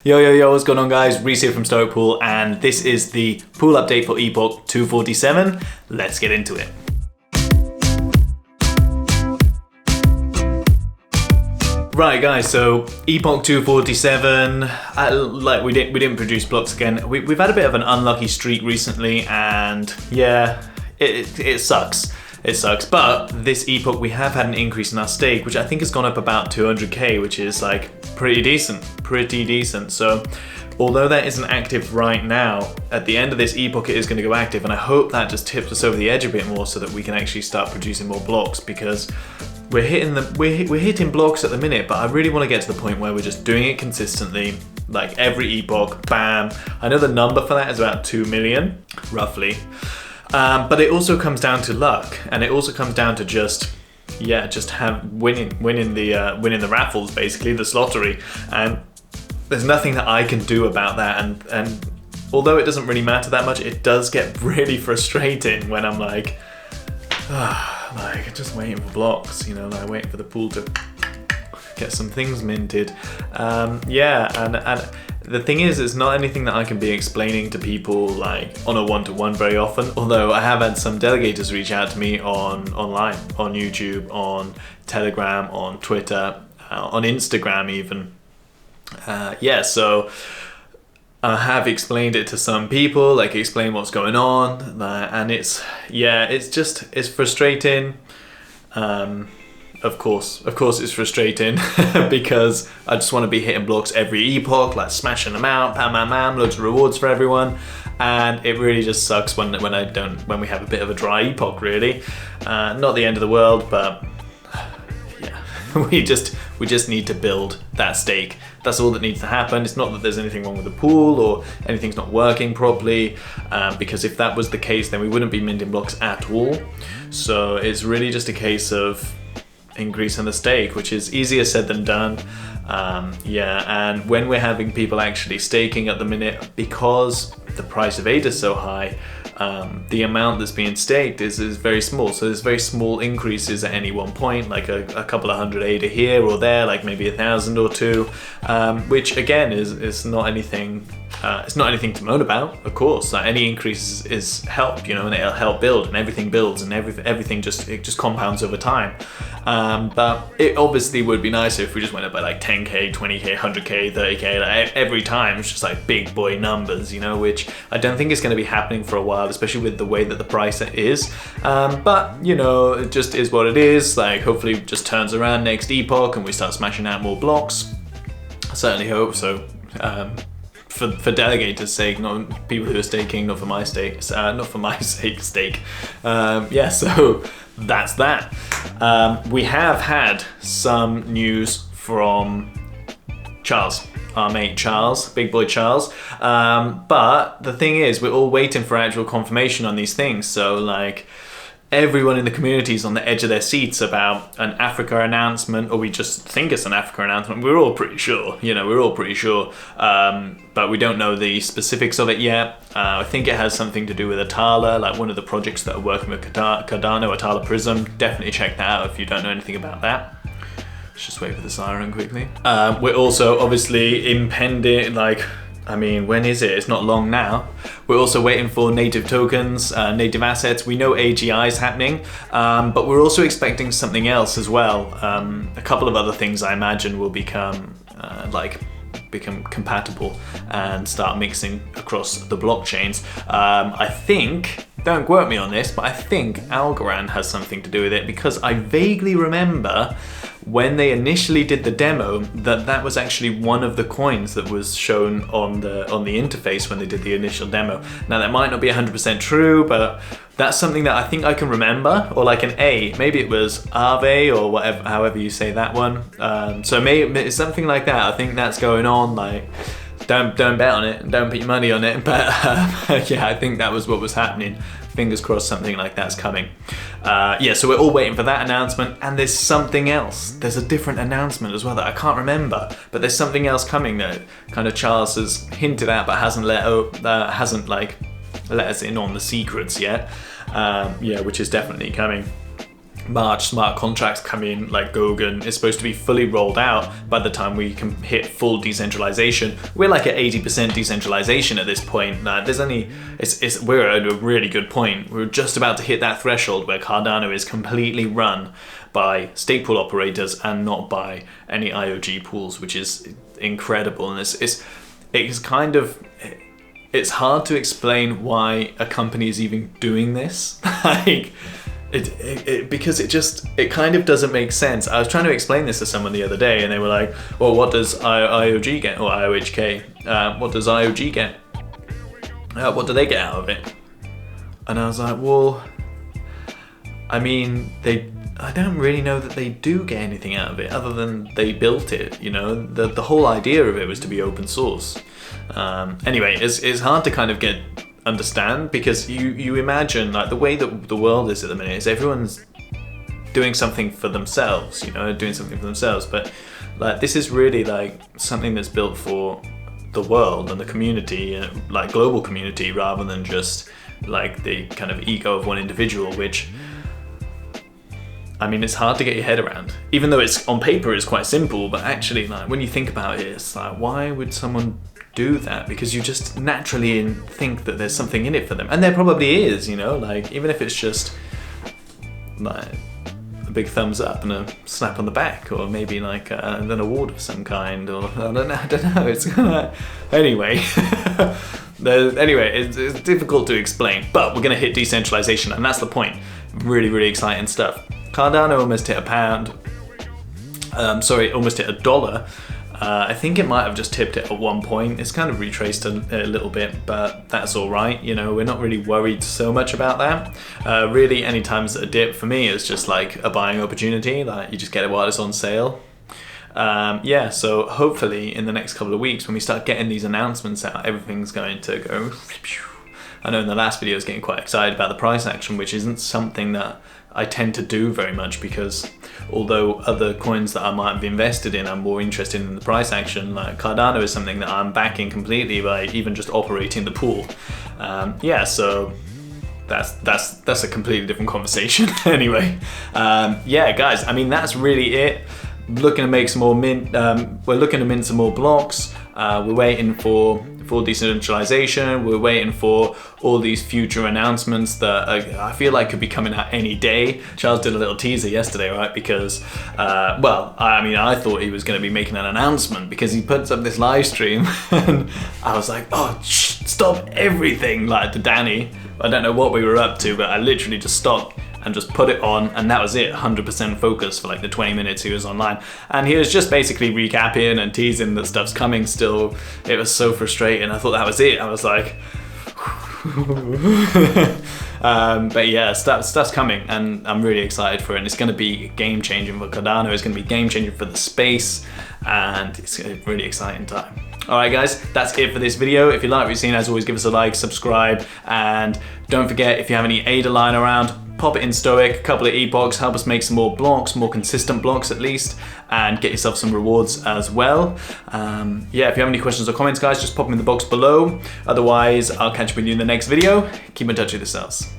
Yo, what's going on guys? Rhys here from Stoic Pool, and this is the pool update for Epoch 247. Let's get into it. Right guys, so Epoch 247, we didn't produce blocks again. We've had a bit of an unlucky streak recently, and yeah, it sucks. It sucks, but this Epoch we have had an increase in our stake, which I think has gone up about 200k, which is like pretty decent. So although that isn't active right now, at the end of this Epoch it is going to go active, and I hope that just tips us over the edge a bit more so that we can actually start producing more blocks, because we're hitting blocks at the minute, but I really want to get to the point where we're just doing it consistently, like every Epoch, bam. I know the number for that is about 2 million, roughly. But it also comes down to luck, and it also comes down to just winning the raffles, basically the slottery. And there's nothing that I can do about that. And although it doesn't really matter that much, it does get really frustrating when I'm like just waiting for blocks, like waiting for the pool to get some things minted. And the thing is, it's not anything that I can be explaining to people like on a one-to-one very often, although I have had some delegators reach out to me online, on YouTube, on Telegram, on Twitter, on Instagram even. So I have explained it to some people, like explain what's going on, and it's frustrating. Of course it's frustrating because I just want to be hitting blocks every Epoch, like smashing them out, bam, loads of rewards for everyone, and it really just sucks when we have a bit of a dry Epoch, really. Not the end of the world, but yeah, we just need to build that stake. That's all that needs to happen. It's not that there's anything wrong with the pool or anything's not working properly, because if that was the case, then we wouldn't be minting blocks at all. So it's really just a case of increase in the stake, which is easier said than done. And when we're having people actually staking at the minute, because the price of ADA is so high, the amount that's being staked is very small. So there's very small increases at any one point, like a couple of hundred ADA here or there, like maybe 1,000 or 2, which again is not anything. It's not anything to moan about, of course. Like any increase is help, and it'll help build, and everything builds, and everything just compounds over time. But it obviously would be nicer if we just went up by like 10k, 20k, 100k, 30k, like every time. It's just like big boy numbers, which I don't think is going to be happening for a while, especially with the way that the price is. But it just is what it is. Like hopefully it just turns around next Epoch and we start smashing out more blocks. I certainly hope so. For delegators' sake, not people who are staking, not for my sake, stake. So that's that. We have had some news from Charles, our mate Charles, big boy Charles. But the thing is, we're all waiting for actual confirmation on these things. So like, everyone in the community is on the edge of their seats about an Africa announcement, or we just think it's an Africa announcement. We're all pretty sure, but we don't know the specifics of it yet. I think it has something to do with Atala, like one of the projects that are working with Cardano, Atala Prism. Definitely check that out if you don't know anything about that. Let's just wait for the siren quickly. We're also obviously impending, when is it? It's not long now. We're also waiting for native tokens, native assets. We know AGI is happening, but we're also expecting something else as well. A couple of other things I imagine will become compatible and start mixing across the blockchains. I think, don't quote me on this, but I think Algorand has something to do with it, because I vaguely remember when they initially did the demo that was actually one of the coins that was shown on the interface when they did the initial demo. Now that might not be 100% true, but that's something that I think I can remember, or like an A, maybe it was Aave or whatever, however you say that one. So maybe it's something like that. I think that's going on. Like, don't bet on it, don't put your money on it, but I think that was what was happening. Fingers crossed something like that's coming. So we're all waiting for that announcement, and there's something else. There's a different announcement as well that I can't remember, but there's something else coming that kind of Charles has hinted at, but hasn't let us in on the secrets yet. Which is definitely coming. March smart contracts come in, like Gogan is supposed to be fully rolled out by the time we can hit full decentralization. We're like at 80% decentralization at this point. There's only, we're at a really good point. We're just about to hit that threshold where Cardano is completely run by stake pool operators and not by any IOG pools, which is incredible. And it's kind of, it's hard to explain why a company is even doing this. Like, because it kind of doesn't make sense. I was trying to explain this to someone the other day, and they were like, well, what does IOG get, or IOHK, what does IOG get? What do they get out of it? And I was like, well, I mean, I don't really know that they do get anything out of it other than they built it, you know? The whole idea of it was to be open source. Anyway, it's hard to kind of understand, because you imagine, like, the way that the world is at the minute is everyone's doing something for themselves, you know, but like, this is really like something that's built for the world and the community, like global community, rather than just like the kind of ego of one individual, which, I mean, it's hard to get your head around. Even though it's on paper it's quite simple, but actually, like, when you think about it, it's like, why would someone do that? Because you just naturally think that there's something in it for them, and there probably is, you know, like, even if it's just like a big thumbs up and a slap on the back, or maybe like an award of some kind, or I don't know. It's gonna anyway. Anyway, it's difficult to explain, but we're gonna hit decentralization, and that's the point. Really, really exciting stuff. Cardano almost hit almost hit $1. I think it might have just tipped it at one point. It's kind of retraced a little bit, but that's all right. You know, we're not really worried so much about that. Really, any times a dip for me is just like a buying opportunity. Like, you just get it while it's on sale. Yeah, so hopefully in the next couple of weeks, when we start getting these announcements out, everything's going to go. I know in the last video I was getting quite excited about the price action, which isn't something that I tend to do very much, because although other coins that I might have invested in, I'm more interested in the price action. Like Cardano is something that I'm backing completely by even just operating the pool. Yeah, so that's a completely different conversation. Anyway, yeah, guys, I mean, that's really it. Looking to make some more mint. We're looking to mint some more blocks. We're waiting for full decentralization. We're waiting for all these future announcements that I feel like could be coming out any day. Charles did a little teaser yesterday, right? Because, well, I mean, I thought he was going to be making an announcement, because he puts up this live stream and I was like, oh, stop everything, like, to Danny. I don't know what we were up to, but I literally just stopped and just put it on, and that was it, 100% focus for like the 20 minutes he was online. And he was just basically recapping and teasing that stuff's coming still. It was so frustrating. I thought that was it. I was like, but yeah, stuff's coming, and I'm really excited for it. And it's going to be game changing for Cardano. It's going to be game changing for the space, and it's a really exciting time. Alright guys, that's it for this video. If you like what you've seen, as always, give us a like, subscribe, and don't forget, if you have any ADA lying around, pop it in Stoic, a couple of epochs, help us make some more blocks, more consistent blocks at least, and get yourself some rewards as well. Yeah, if you have any questions or comments, guys, just pop them in the box below. Otherwise, I'll catch up with you in the next video. Keep in touch with yourselves.